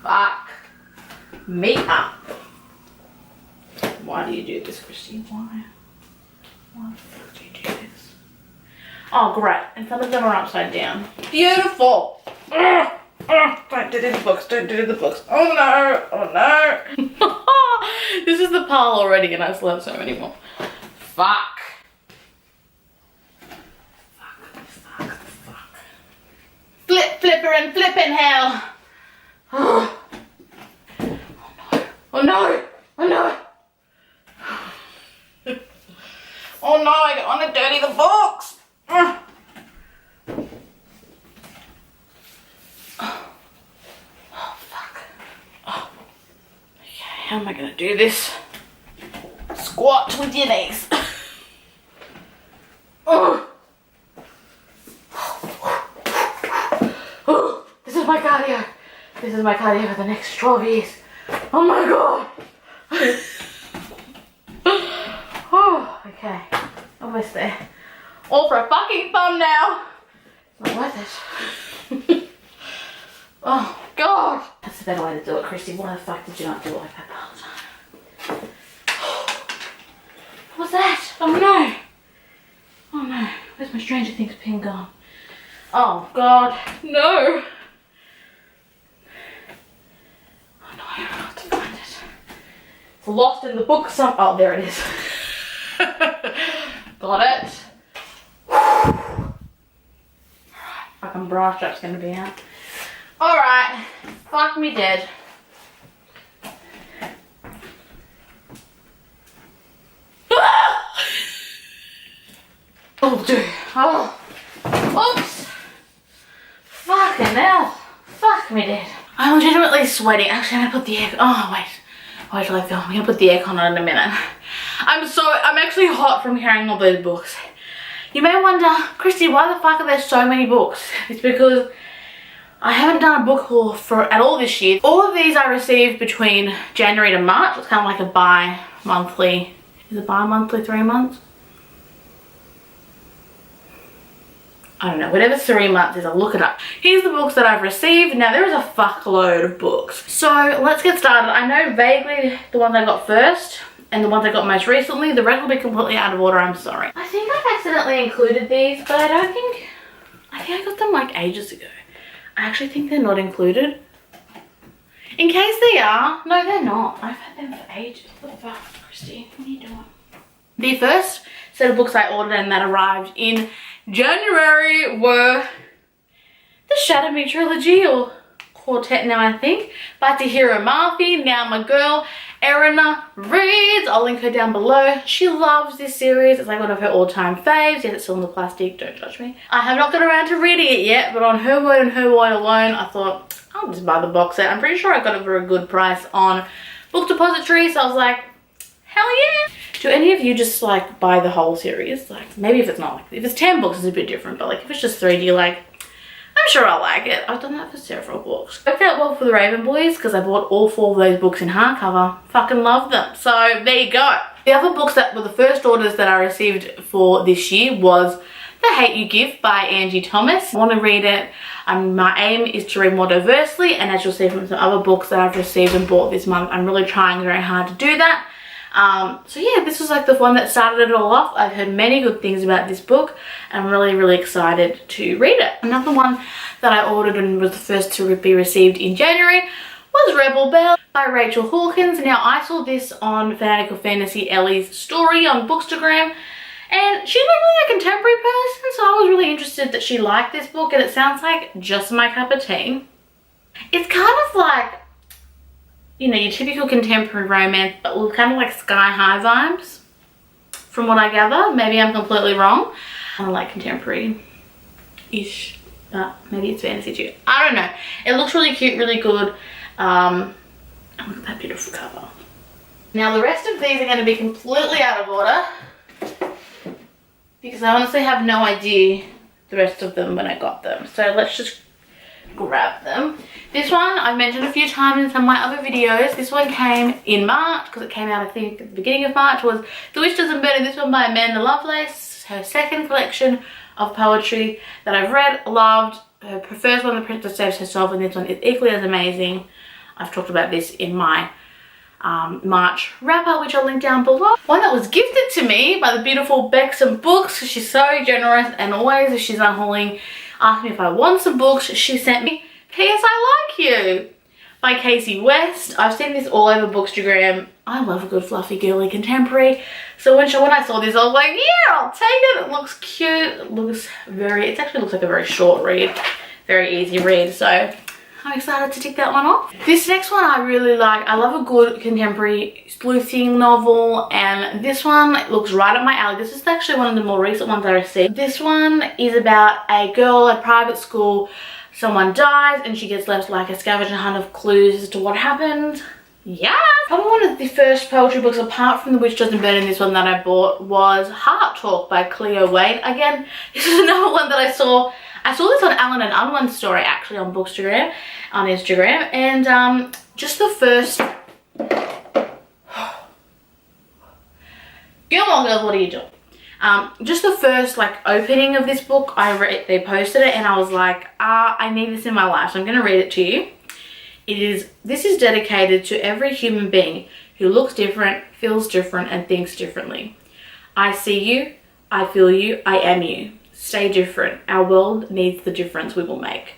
Fuck me up. Why do you do this, Kristie? Why? Why the fuck do you do this? Oh, great. And some of them are upside down. Beautiful. Don't do the books. Don't do the books. Oh no. Oh no. This is the pile already and I still have so many more. Fuck. Fuck. Flip, flipper and flippin' hell. Oh no. Oh no. Oh no, I don't want to dirty the box. Oh, fuck. Oh. Okay, how am I going to do this? Squat with your knees. Oh. Oh. This is my cardio. This is my cardio for the next 12 years. Oh my god. Oh, okay. Almost there. All for a fucking thumbnail. Not worth it. Oh god. That's the better way to do it, Kristie. Why the fuck did you not do it like that the whole time? What was that? Oh no. Oh no. Where's my Stranger Things pin gone? Oh god. No. Oh no, I have to find it. It's lost in the book some. Oh, there it is. Got it. Alright, fucking bra strap's gonna be out. Alright, fuck me dead. Oh, dude. Oh. Oops. Fucking hell. Fuck me dead. I'm legitimately sweating. Actually, I'm gonna put the air. Oh, wait. Wait till I film. I'm gonna put the aircon on in a minute. I'm actually hot from carrying all those books. You may wonder, Kristie, why the fuck are there so many books? It's because I haven't done a book haul at all this year. All of these I received between January to March. It's kind of like a bi-monthly. Is it bi-monthly 3 months? I don't know, whatever 3 months is, I'll look it up. Here's the books that I've received. Now, there is a fuckload of books. So, let's get started. I know vaguely the ones I got first and the ones I got most recently. The rest will be completely out of order, I'm sorry. I think I've accidentally included these, but I think I got them like ages ago. I actually think they're not included. In case they are, no, they're not. I've had them for ages. What the fuck, Kristie? What are you doing? The first set of books I ordered and that arrived in January were the Shatter Me trilogy, or quartet now I think, by Tahira Murphy. Now my girl Erina reads. I'll link her down below. She loves this series. It's like one of her all-time faves. Yes, it's still in the plastic, don't judge me. I have not got around to reading it yet, but on her word and her word alone, I thought I'll just buy the box set. I'm pretty sure I got it for a good price on Book Depository, so I was like, hell yeah. Do any of you just like buy the whole series? Like, maybe if it's not, like, if it's 10 books, it's a bit different, but like if it's just 3, do you like, I'm sure I'll like it. I've done that for several books. Worked out well for the Raven Boys because I bought all 4 of those books in hardcover. Fucking love them. So there you go. The other books that were the first orders that I received for this year was The Hate You Give by Angie Thomas. I want to read it. My aim is to read more diversely, and as you'll see from some other books that I've received and bought this month, I'm really trying very hard to do that. So yeah, this was like the one that started it all off. I've heard many good things about this book. I'm really excited to read it. Another one that I ordered and was the first to be received in January was Rebel Belle by Rachel Hawkins. Now, I saw this on Fanatical Fantasy Ellie's story on Bookstagram, and she's not really a contemporary person, so I was really interested that she liked this book, and it sounds like just my cup of tea. It's kind of like, you know, your typical contemporary romance, but with kind of like Sky High vibes, from what I gather. Maybe I'm completely wrong. I don't like contemporary-ish, but maybe it's fantasy too. I don't know. It looks really cute, really good. And look at that beautiful cover. Now, the rest of these are going to be completely out of order because I honestly have no idea the rest of them when I got them. So let's just grab them. This one I've mentioned a few times in some of my other videos. This one came in March because it came out I think at the beginning of March. Was The Wish Doesn't Burn. This one by Amanda Lovelace, her second collection of poetry that I've read, loved. Her first one, The Princess Saves Herself, and this one is equally as amazing. I've talked about this in my March wrap-up, which I'll link down below. One that was gifted to me by the beautiful Beckson Books. She's so generous, and always if she's unhauling, ask me if I want some books. She sent me P.S. I Like You by Casey West. I've seen this all over Bookstagram. I love a good fluffy girly contemporary. So when I saw this, I was like, yeah, I'll take it. It looks cute. It actually looks like a very short read. Very easy read. So I'm excited to tick that one off. This next one I really like. I love a good contemporary sleuthing novel, and this one looks right up my alley. This is actually one of the more recent ones I received. This one is about a girl at private school. Someone dies and she gets left like a scavenger hunt of clues as to what happened. Yeah! Probably one of the first poetry books, apart from The Witch Doesn't Burn in this one, that I bought was Heart Talk by Cleo Wade. Again, this is another one that I saw. I saw this on Alan and Unwin's story actually on Bookstagram, on Instagram, and just the first... Gilmore Girls, what are you doing? Just the first like opening of this book, they posted it and I was like, I need this in my life, so I'm going to read it to you. This is dedicated to every human being who looks different, feels different, and thinks differently. I see you, I feel you, I am you. Stay different. Our world needs the difference we will make.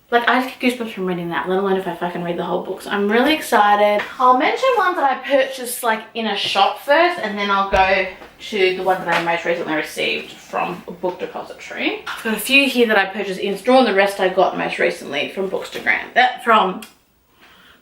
Like, I just get goosebumps from reading that, let alone if I fucking read the whole book. So I'm really excited. I'll mention ones that I purchased like in a shop first, and then I'll go to the ones that I most recently received from a book depository. I've got a few here that I purchased in store, and the rest I got most recently from Bookstagram. From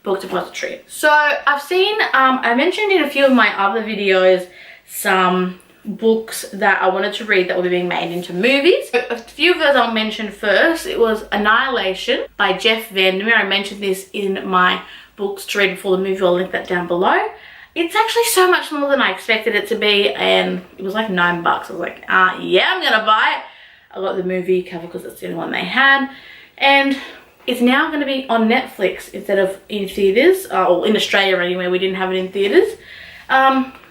book depository. So I've seen, I mentioned in a few of my other videos some books that I wanted to read that will be being made into movies. A few of those I'll mention first. It was Annihilation by Jeff Vandermeer. I mentioned this in my books to read before the movie. I'll link that down below. It's actually so much more than I expected it to be, and it was like $9. I was like, yeah, I'm gonna buy it. I got the movie cover because it's the only one they had, and it's now going to be on Netflix instead of in theaters, or in Australia anyway. We didn't have it in theaters,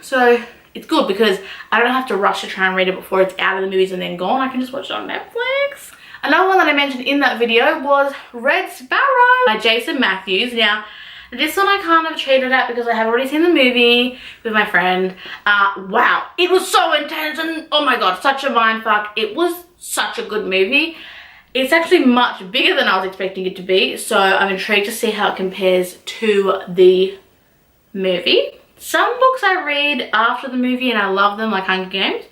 so it's good because I don't have to rush to try and read it before it's out of the movies and then gone. I can just watch it on Netflix. Another one that I mentioned in that video was Red Sparrow by Jason Matthews. Now, this one I kind of cheated at because I have already seen the movie with my friend. Wow, it was so intense, and oh my god, such a mindfuck. It was such a good movie. It's actually much bigger than I was expecting it to be, so I'm intrigued to see how it compares to the movie. Some books I read after the movie and I love them, like Hunger Games.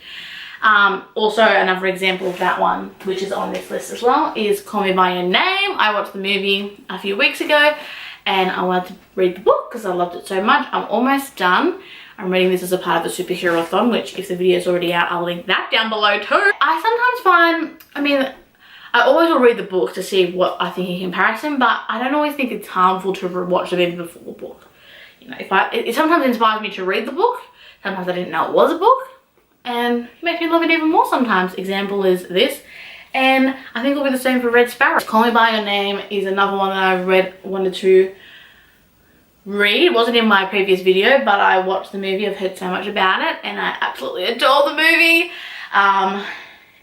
Also, another example of that one, which is on this list as well, is Call Me By Your Name. I watched the movie a few weeks ago and I wanted to read the book because I loved it so much. I'm almost done. I'm reading this as a part of the superhero-thon, which if the video is already out, I'll link that down below too. I sometimes find, I always will read the book to see what I think in comparison, but I don't always think it's harmful to watch the movie before the book. You know, it sometimes inspires me to read the book. Sometimes I didn't know it was a book, and it makes me love it even more sometimes. Example is this, and I think it'll be the same for Red Sparrow. Call Me By Your Name is another one that I wanted to read. It wasn't in my previous video, but I watched the movie. I've heard so much about it, and I absolutely adore the movie.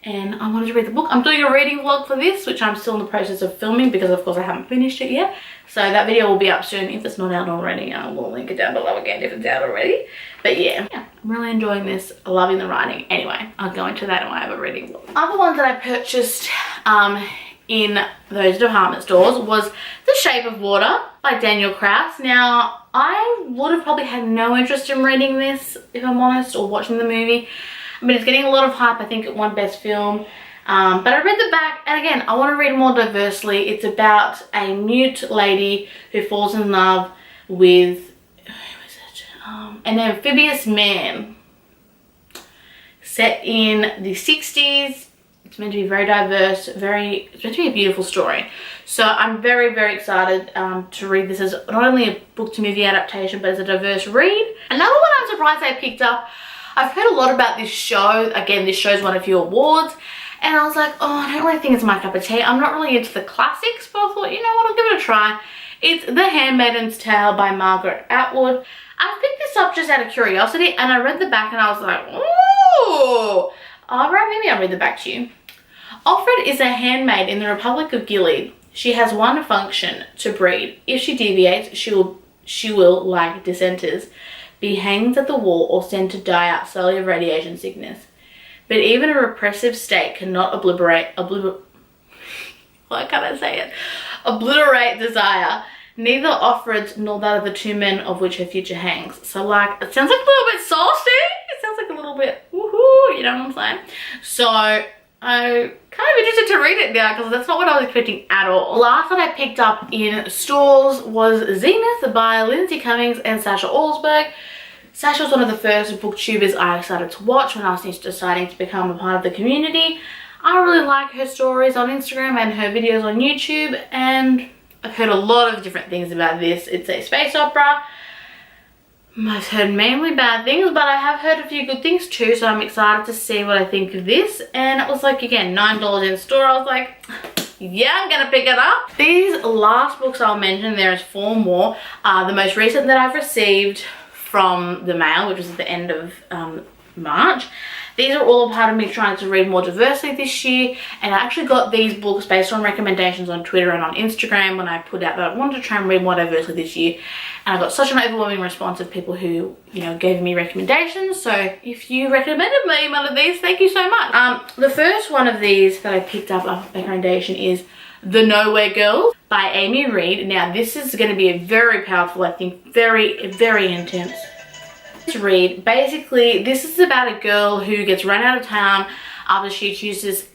And I wanted to read the book. I'm doing a reading vlog for this, which I'm still in the process of filming because of course I haven't finished it yet. So that video will be up soon. If it's not out already, I will link it down below again if it's out already. But yeah, I'm really enjoying this, loving the writing. Anyway, I'll go into that in my other reading vlog. Other ones that I purchased in those department stores was The Shape of Water by Daniel Kraus. Now, I would have probably had no interest in reading this, if I'm honest, or watching the movie. But it's getting a lot of hype. I think it won Best Film. But I read the back, and again, I want to read more diversely. It's about a mute lady who falls in love with, who is it? An amphibious man. Set in the 60s. It's meant to be very diverse, it's meant to be a beautiful story. So I'm very, very excited to read this as not only a book to movie adaptation, but as a diverse read. Another one I'm surprised I picked up. I've heard a lot about this show. Again, this show's won a few awards. And I was like, oh, I don't really think it's my cup of tea. I'm not really into the classics, but I thought, you know what, I'll give it a try. It's The Handmaid's Tale by Margaret Atwood. I picked this up just out of curiosity, and I read the back and I was like, ooh. Alright, maybe I'll read the back to you. Offred is a handmaid in the Republic of Gilead. She has one function: to breed. If she deviates, she will, like dissenters, be hanged at the wall or sent to die out slowly of radiation sickness. But even a repressive state cannot obliterate desire, neither Offred's nor that of the two men of which her future hangs. So like, it sounds like a little bit saucy. It sounds like a little bit woohoo, you know what I'm saying? So I'm kind of interested to read it now because that's not what I was expecting at all. Last that I picked up in stores was Zenith by Lindsay Cummings and Sasha Alsberg. Sasha was one of the first booktubers I started to watch when I was deciding to become a part of the community. I really like her stories on Instagram and her videos on YouTube, and I've heard a lot of different things about this. It's a space opera. I've heard mainly bad things, but I have heard a few good things too, so I'm excited to see what I think of this. And it was like, again, $9 in store. I was like, yeah, I'm gonna pick it up. These last books I'll mention, there is 4 more. The most recent that I've received from the mail, which was at the end of March. These are all a part of me trying to read more diversely this year, and I actually got these books based on recommendations on Twitter and on Instagram when I put out that I wanted to try and read more diversely this year, and I got such an overwhelming response of people who, you know, gave me recommendations. So if you recommended me one of these, thank you so much. The first one of these that I picked up as a recommendation is The Nowhere Girls by Amy Reed. Now this is going to be a very powerful, I think, very intense read. Basically, this is about a girl who gets run out of town after she accuses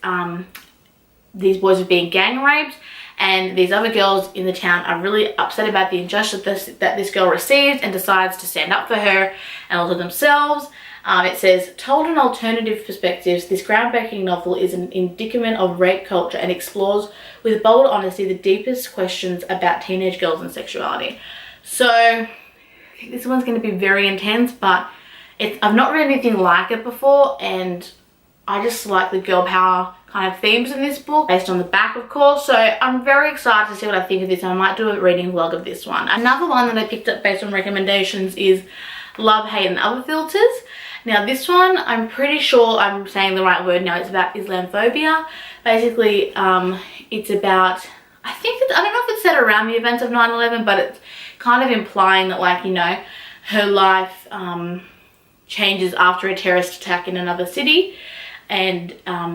these boys of being gang raped, and these other girls in the town are really upset about the injustice that this girl receives and decides to stand up for her and also themselves. It says, told in alternative perspectives, this groundbreaking novel is an indictment of rape culture and explores with bold honesty the deepest questions about teenage girls and sexuality. So I think this one's going to be very intense, but I've not read anything like it before, and I just like the girl power kind of themes in this book, based on the back of course. So I'm very excited to see what I think of this, and I might do a reading vlog of this one. Another one that I picked up based on recommendations is Love, Hate and Other Filters. Now this one, I'm pretty sure I'm saying the right word now, it's about Islamophobia. Basically, it's about, I don't know if it's set around the events of 9/11, but it's kind of implying that, like, you know, her life changes after a terrorist attack in another city, and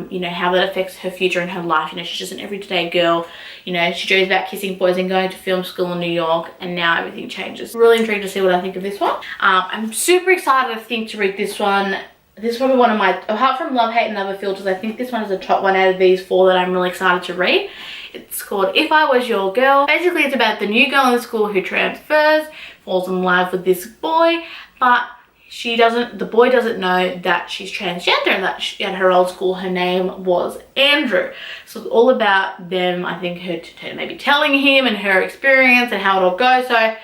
you know, how that affects her future and her life. You know, she's just an everyday girl. You know, she dreams about kissing boys and going to film school in New York, and now everything changes. Really intrigued to see what I think of this one. I'm super excited, I think, to read this one. This is probably one of my, apart from Love, Hate and Other Filters, I think this one is the top one out of these 4 that I'm really excited to read. It's called If I Was Your Girl. Basically, it's about the new girl in the school who transfers, falls in love with this boy, but the boy doesn't know that she's transgender, and that at her old school her name was Andrew. So it's all about them, I think, her maybe telling him and her experience and how it all goes. So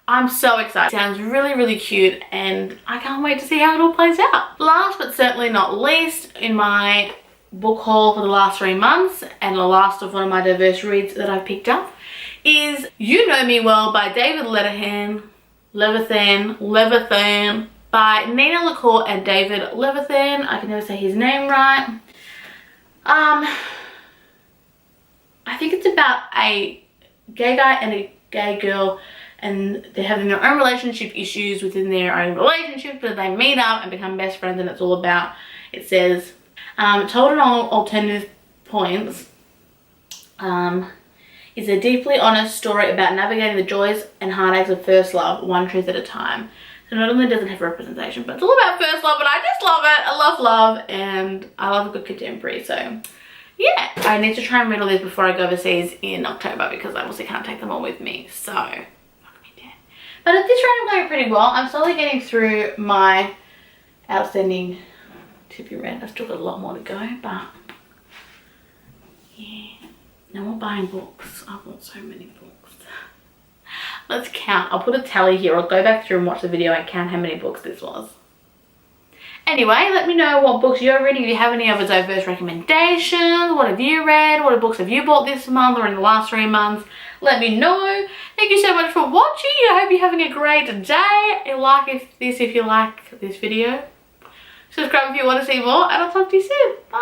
I'm so excited. It sounds really, really cute, and I can't wait to see how it all plays out. Last but certainly not least, in my book haul for the last 3 months, and the last of one of my diverse reads that I've picked up, is You Know Me Well by David Levithan by Nina LaCour and David Levithan. I can never say his name right. I think it's about a gay guy and a gay girl, and they're having their own relationship issues within their own relationship, but they meet up and become best friends, and it's all about, it says, told in all alternative points, is a deeply honest story about navigating the joys and heartaches of first love, one truth at a time. So not only does it have representation, but it's all about first love, and I just love it. I love love, and I love a good contemporary. So yeah, I need to try and read all these before I go overseas in October, because I obviously can't take them all with me. So fuck me dead. But at this rate, I'm going pretty well. I'm slowly getting through my outstanding to be read. I've still got a lot more to go, but yeah, no more buying books. I want so many books. Let's count. I'll put a tally here. I'll go back through and watch the video and count how many books this was. Anyway, let me know what books you're reading. If you have any other diverse recommendations, what have you read? What books have you bought this month or in the last 3 months? Let me know. Thank you so much for watching. I hope you're having a great day. Like if you like this video. Subscribe if you want to see more, and I'll talk to you soon. Bye.